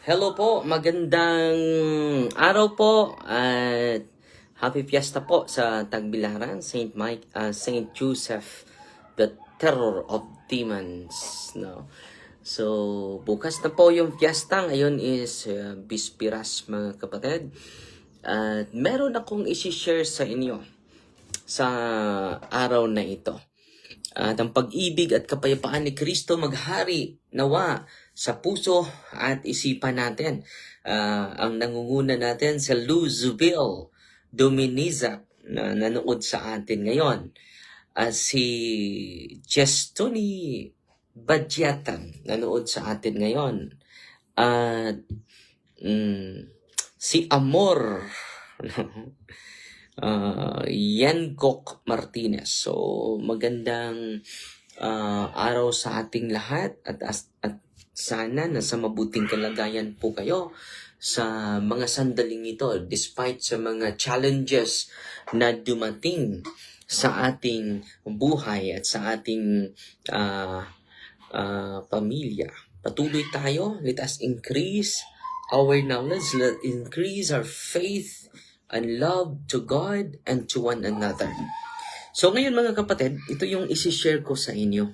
Hello po, magandang araw po at happy fiesta po sa Tagbilaran, Saint Joseph, the Terror of Demons. No? So, bukas na po yung fiesta. Ngayon is Bispiras, mga kapatid. At meron akong isi-share sa inyo sa araw na ito. At ang pag-ibig at kapayapaan ni Kristo maghari nawa sa puso at isipan natin. Ang nangunguna natin sa Luzville Dominiza na nanood sa atin ngayon. Si Jestoni Badjatan nanood sa atin ngayon. At si Amor Yankok Martinez. So, magandang araw sa ating lahat at sana nasa mabuting kalagayan po kayo sa mga sandaling ito despite sa mga challenges na dumating sa ating buhay at sa ating pamilya. Patuloy tayo. Let us increase our knowledge. Let increase our faith and love to God and to one another. So ngayon mga kapatid, ito yung isi-share ko sa inyo.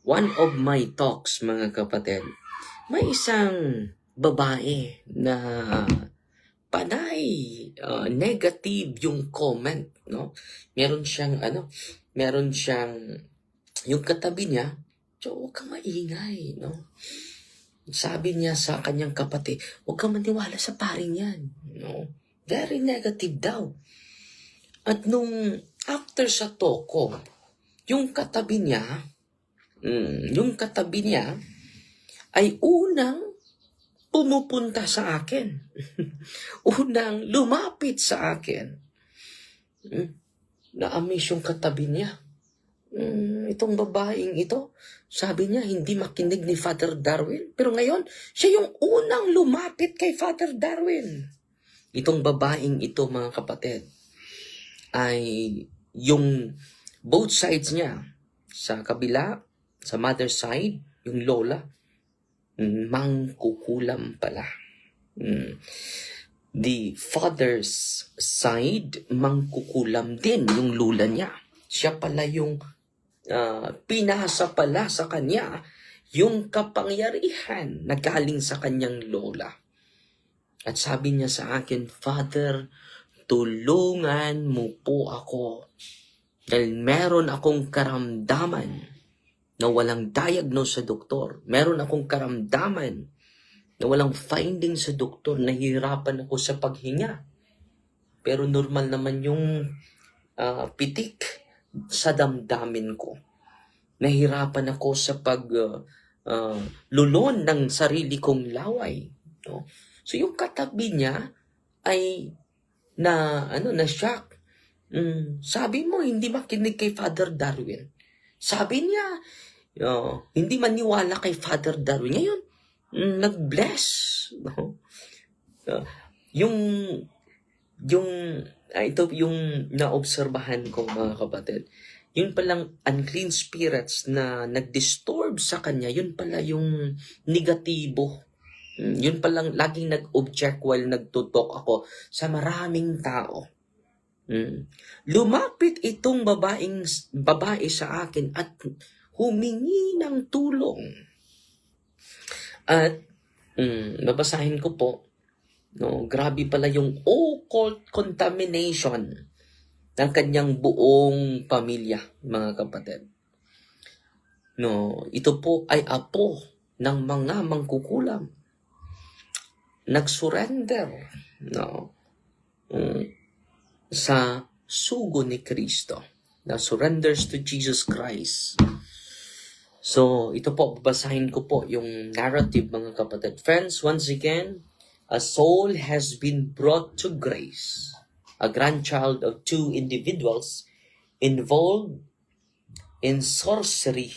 One of my talks mga kapatid, may isang babae na panay negative yung comment, no? Meron siyang yung katabi niya, so huwag kang maingay, no? Sabi niya sa kanyang kapatid, huwag kang maniwala sa paring yan. No? Very negative daw. At nung after sa toko, yung katabi niya ay unang pumupunta sa akin. Unang lumapit sa akin. Na-amaze yung katabi niya. Itong babaeng ito, sabi niya, hindi makinig ni Father Darwin. Pero ngayon, siya yung unang lumapit kay Father Darwin. Itong babaeng ito, mga kapatid, ay yung both sides niya, sa kabila, sa mother side, yung lola, mangkukulam pala. The father's side, mangkukulam din yung lola niya. Siya pala yung pinasa pala sa kanya yung kapangyarihan na galing sa kanyang lola. At sabi niya sa akin, Father, tulungan mo po ako dahil meron akong karamdaman na walang diagnose sa doktor. Meron akong karamdaman na walang finding sa doktor. Nahihirapan ako sa paghinga. Pero normal naman yung pitik sa damdamin ko. Nahirapan ako sa lulon ng sarili kong laway. No? So yung katabi niya ay na-shock. Sabi mo, hindi makinig kay Father Darwin. Sabi niya, hindi maniwala kay Father Darwin. Ngayon, nag-bless. No? Ito yung naobserbahan ko mga kapatid. Yun palang unclean spirits na nag-disturb sa kanya, yun pala yung negatibo. Yun palang laging nag-object while nagtutok ako sa maraming tao. Lumapit itong babae sa akin at humingi ng tulong. At babasahin ko po, no, grabe pala yung occult contamination ng kanyang buong pamilya, mga kapatid. No, ito po ay apo ng mga mangkukulam. Nag-surrender, no, sa sugo ni Kristo. Na surrenders to Jesus Christ. So, ito po, babasahin ko po yung narrative, mga kapatid. Friends, once again, a soul has been brought to grace. A grandchild of two individuals involved in sorcery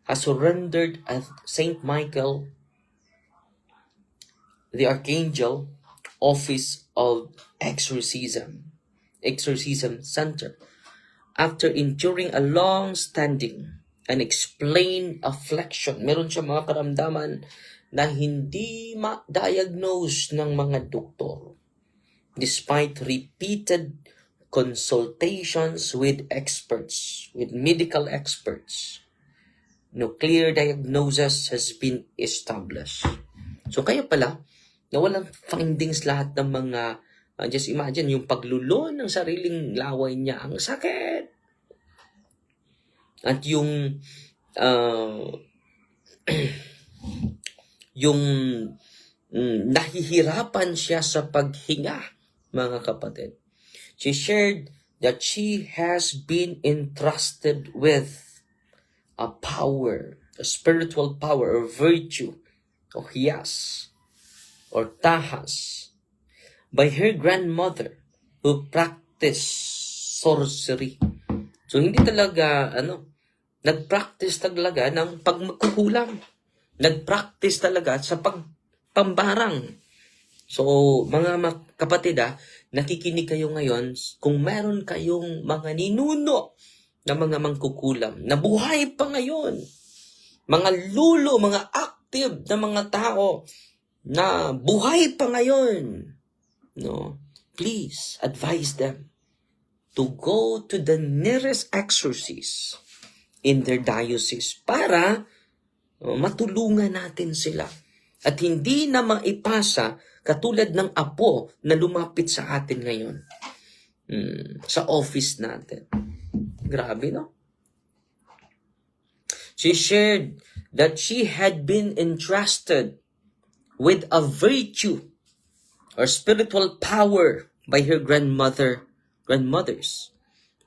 has surrendered at St. Michael, the Archangel, Office of Exorcism Center, after enduring a long-standing unexplained affliction. Meron siya mga karamdaman na hindi ma-diagnose ng mga doktor. Despite repeated consultations with experts, with medical experts, no clear diagnosis has been established. So kaya pala, na walang findings lahat ng mga, just imagine, yung paglulo ng sariling laway niya, ang sakit. At yung, yung nahihirapan siya sa paghinga, mga kapatid. She shared that she has been entrusted with a power, a spiritual power or virtue, o hiyas, or tahas, by her grandmother who practiced sorcery. So hindi talaga, nag-practice talaga ng pagkukulam. Nag-practice talaga sa pambarang. So, mga kapatid, nakikinig kayo ngayon, kung meron kayong mga ninuno na mga mangkukulam, na buhay pa ngayon, mga lulo, mga active na mga tao, na buhay pa ngayon, no, please advise them to go to the nearest exorcist in their diocese para matulungan natin sila. At hindi na maipasa katulad ng apo na lumapit sa atin ngayon sa office natin. Grabe, no? She shared that she had been entrusted with a virtue or spiritual power by her grandmothers.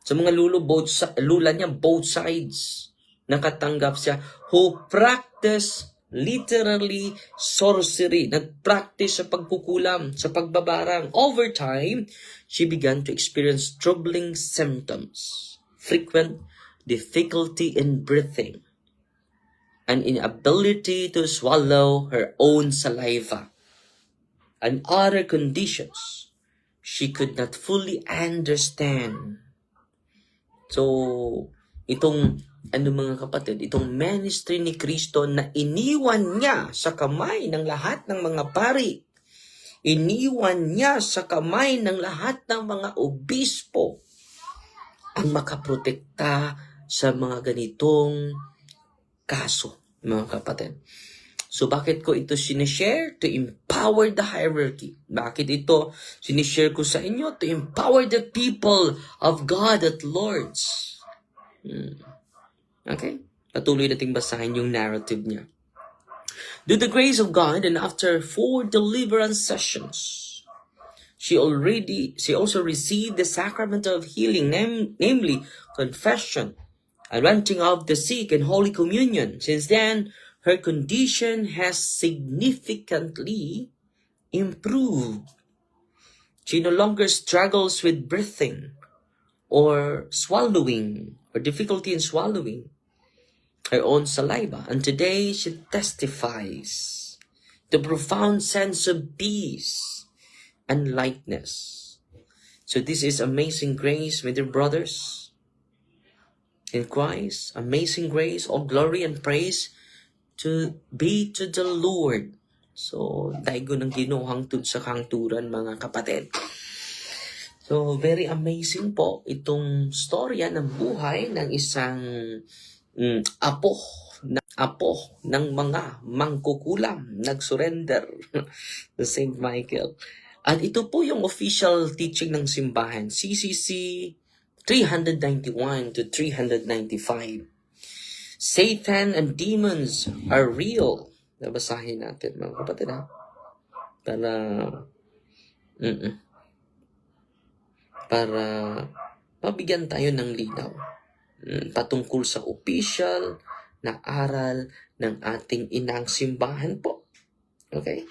Sa mga lula niya, both sides, nakatanggap siya, who practice literally sorcery, nag-practice sa pagkukulam, sa pagbabarang. Over time, she began to experience troubling symptoms, frequent difficulty in breathing, an inability to swallow her own saliva, and other conditions she could not fully understand. So, itong mga kapatid, itong ministry ni Kristo na iniwan niya sa kamay ng lahat ng mga pari, iniwan niya sa kamay ng lahat ng mga obispo ang makaprotekta sa mga ganitong kaso, mga kapatid. So, bakit ko ito sinishare? To empower the hierarchy. Bakit ito sinishare ko sa inyo? To empower the people of God at large. Okay? Patuloy nating basahin yung narrative niya. Due to the grace of God, and after 4 deliverance sessions, she also received the sacrament of healing, namely confession, anointing of the sick, and Holy Communion. Since then, her condition has significantly improved. She no longer struggles with breathing or swallowing, or difficulty in swallowing her own saliva. And today, she testifies the profound sense of peace and lightness. So this is amazing grace, my dear brothers in Christ. Amazing grace, all glory and praise to be to the Lord. So, daigo ng Ginoo hangtod sa kahangturan, mga kapatid. So, very amazing po itong storya ng buhay ng isang apo ng mga mangkukulam, nag-surrender sa St. Michael. At ito po yung official teaching ng simbahan, CCC 391 to 395. Satan and demons are real. Nabasahin natin, mga kapatid, para mabigyan tayo ng linaw patungkol sa official na aral ng ating inang simbahan po. Okay?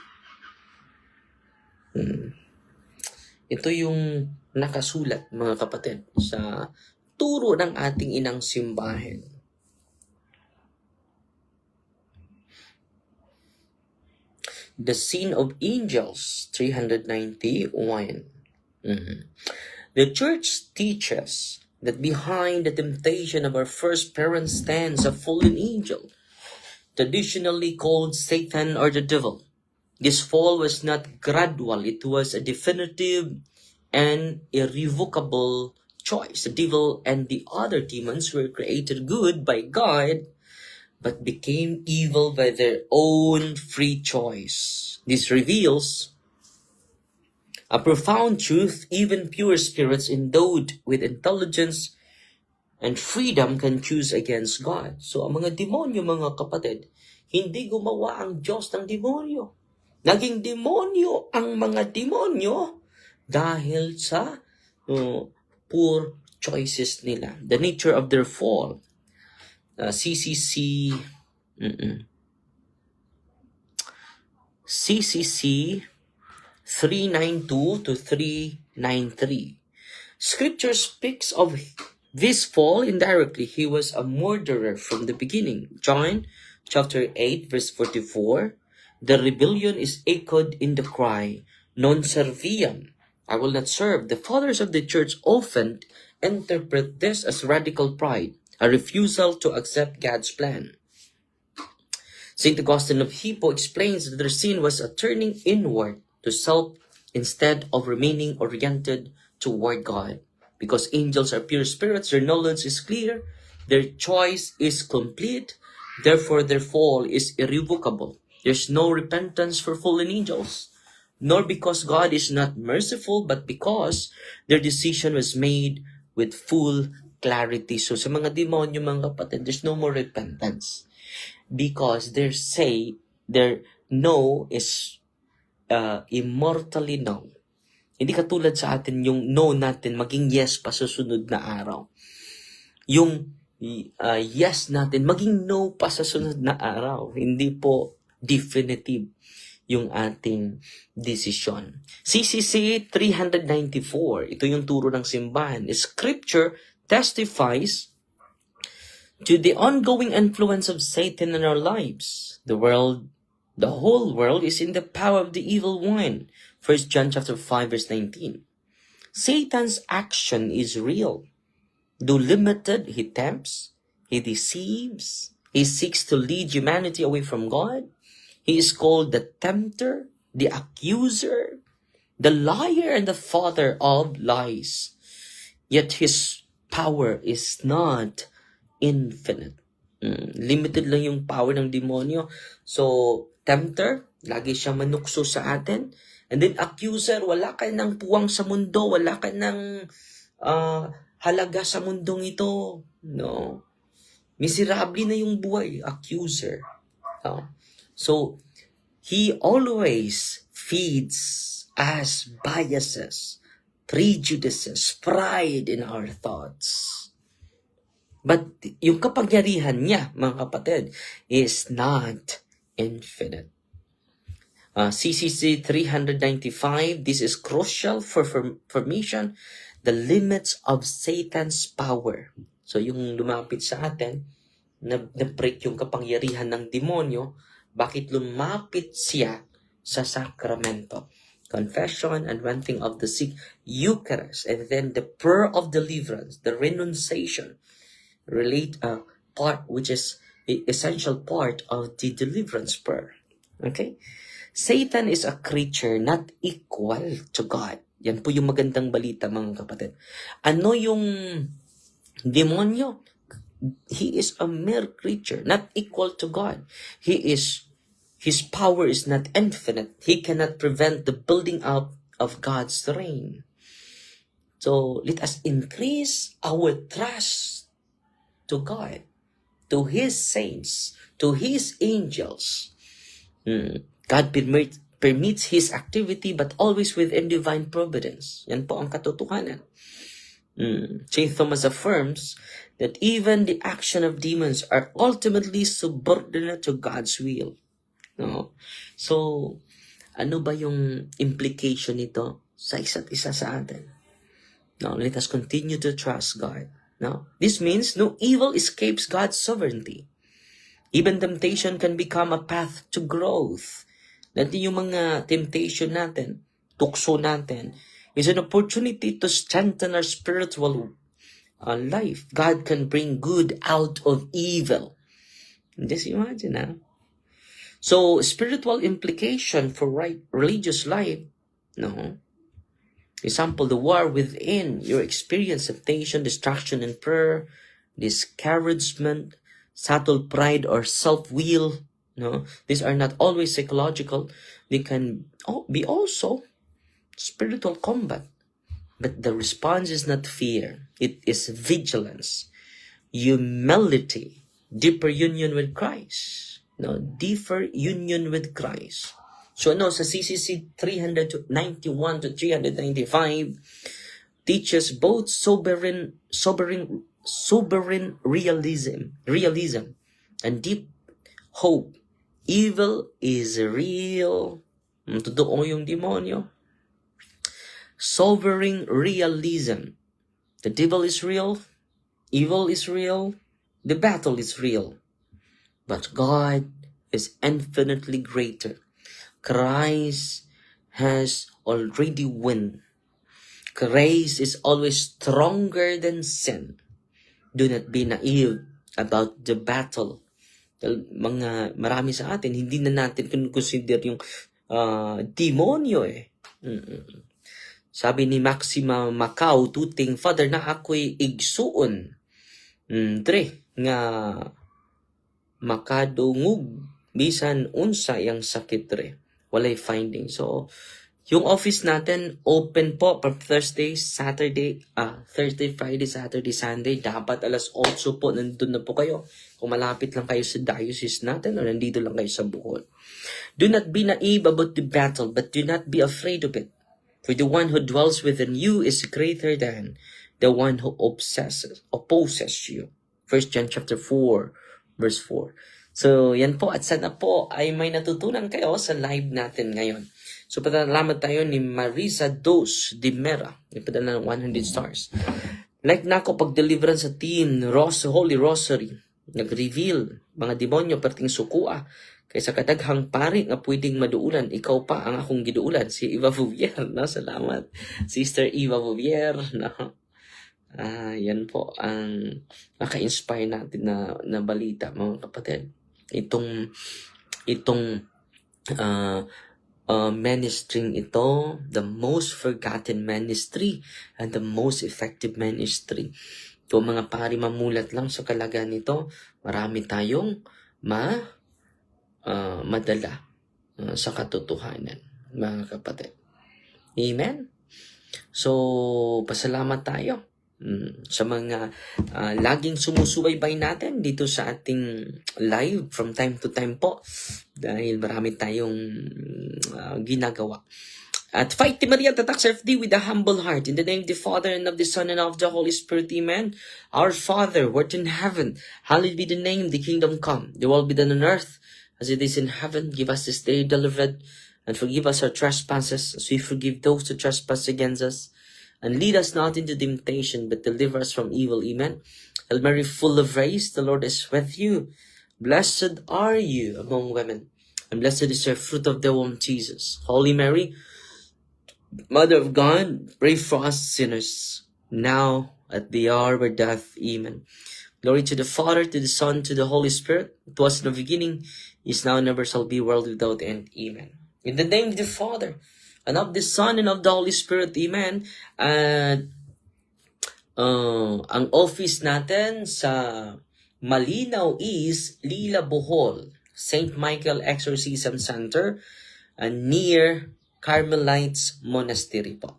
Ito yung nakasulat, mga kapatid, sa turo ng ating inang simbahan. The Scene of Angels, 391. The Church teaches that behind the temptation of our first parents stands a fallen angel, traditionally called Satan or the devil. This fall was not gradual, it was a definitive and irrevocable choice. The devil and the other demons were created good by God, but became evil by their own free choice. This reveals a profound truth. Even pure spirits endowed with intelligence and freedom can choose against God. So ang mga demonyo, mga kapatid, hindi gumawa ang Diyos ng demonyo. Naging demonyo ang mga demonyo dahil sa poor choices nila. The nature of their fall. CCC 392 to 393. Scripture speaks of this fall indirectly. He was a murderer from the beginning. John chapter 8 verse 44. The rebellion is echoed in the cry, non serviam, I will not serve. The fathers of the church often interpret this as radical pride, a refusal to accept God's plan. St. Augustine of Hippo explains that their sin was a turning inward to self instead of remaining oriented toward God. Because angels are pure spirits, their knowledge is clear, their choice is complete, therefore their fall is irrevocable. There's no repentance for fallen angels, nor because God is not merciful, but because their decision was made with full clarity. So sa mga demonyo, mga kapatid, there's no more repentance. Because their no is immortally no. Hindi katulad sa atin yung no natin maging yes pa sa sunod na araw. Yung yes natin maging no pa sa sunod na araw. Hindi po definitive yung ating decision. CCC 394, ito yung turo ng simbahan. Scripture testifies to the ongoing influence of Satan in our lives. The whole world is in the power of the evil one. 1 John chapter 5 verse 19. Satan's action is real. Though limited, he tempts, he deceives, he seeks to lead humanity away from God. He is called the tempter, the accuser, the liar, and the father of lies. Yet his power is not infinite. Limited lang yung power ng demonyo. So, tempter, lagi siya manukso sa atin. And then accuser, wala ka ng puwang sa mundo, wala ka ng halaga sa mundong ito. No. Miserable na yung buhay, accuser. So, he always feeds us biases, prejudices, pride in our thoughts. But yung kapangyarihan niya, mga kapatid, is not infinite. CCC 395, this is crucial for formation, the limits of Satan's power. So yung lumapit sa atin, na-break yung kapangyarihan ng demonyo, bakit lumapit siya sa sakramento? Confession, anointing of the sick, Eucharist, and then the prayer of deliverance, the renunciation, part which is the essential part of the deliverance prayer. Okay? Satan is a creature not equal to God. Yan po yung magandang balita, mga kapatid. Ano yung demonyo? He is a mere creature, not equal to God. His power is not infinite. He cannot prevent the building up of God's reign. So let us increase our trust to God, to His saints, to His angels. God permits His activity, but always within divine providence. Yan po ang katotohanan. St. Thomas affirms that even the action of demons are ultimately subordinate to God's will. No? So, ano ba yung implication nito sa isa't isa sa atin? No, let us continue to trust God. No? This means no evil escapes God's sovereignty. Even temptation can become a path to growth. Dati yung mga temptation natin, tukso natin, is an opportunity to strengthen our spiritual life. God can bring good out of evil. Just imagine, huh? So, spiritual implication for right religious life, no? Example, the war within, your experience of temptation, distraction in prayer, discouragement, subtle pride or self-will, no? These are not always psychological. They can be also spiritual combat. But the response is not fear. It is vigilance, humility, deeper union with Christ. No, deeper union with Christ. So sa CCC 391 to 395 teaches both sovereign realism and deep hope. Evil is real. Totoo yung demonyo. Sovereign realism. The devil is real. Evil is real. The battle is real. But God is infinitely greater. Christ has already won. Grace is always stronger than sin. Do not be naive about the battle. Marami sa atin, hindi na natin consider yung demonyo eh. Sabi ni Maxima Macau, tuting, Father, na ako'y igsuon. Nga makadungog, bisan unsa yang sakit walay finding. So, yung office natin, open po from Thursday, Friday, Saturday, Sunday. Dapat alas 8 po, nandun na po kayo. Kung malapit lang kayo sa diocese natin o nandito lang kayo sa Bohol. Do not be naive about the battle, but do not be afraid of it. For the one who dwells within you is greater than the one who opposes you. 1 John chapter 4, verse 4. So, yan po. At sana po ay may natutunan kayo sa live natin ngayon. So, patalamat tayo ni Marisa Dos de Mera. Ipadala ng 100 stars. Like na ako pag-deliverance sa team, Holy Rosary. Nag-reveal, mga demonyo perting sukua. Kaysa kadaghang pari nga pwedeng maduulan, ikaw pa ang akong giduulan. Si Eva Bouvier, no? Salamat. Sister Eva Bouvier, no? Yan po ang naka-inspire natin na balita, mga kapatid. Itong ministry ito, the most forgotten ministry and the most effective ministry. Kung mga pari mamulat lang sa kalagayan nito, marami tayong madala sa katotohanan, mga kapatid. Amen? So, pasalamat tayo sa mga laging sumusubaybay natin dito sa ating live from time to time po. Dahil marami tayong ginagawa. At fight Maria Tatak FD with a humble heart. In the name of the Father, and of the Son, and of the Holy Spirit, Amen. Our Father, who art in heaven, hallowed be the name, the kingdom come. The will be done on earth as it is in heaven. Give us this day daily bread, and forgive us our trespasses, as we forgive those who trespass against us. And lead us not into temptation, but deliver us from evil. Amen. Hail Mary, full of grace, the Lord is with you. Blessed are you among women, and blessed is the fruit of the womb, Jesus. Holy Mary, Mother of God, pray for us sinners, now at the hour of our death. Amen. Glory to the Father, to the Son, to the Holy Spirit. It was in the beginning, is now, and never shall be, world without end. Amen. In the name of the Father, and of the Son, and of the Holy Spirit. Amen. And ang office natin sa Malinaw is Lila Bohol, St. Michael Exorcism Center, near Carmelites Monastery po.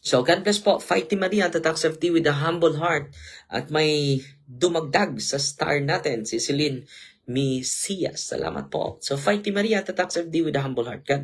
So, God bless po. Fight Maria Tatak FD with a humble heart. At may dumagdag sa star natin, si Celine Mesias. Salamat po. So, Fight Maria Tatak FD with a humble heart. God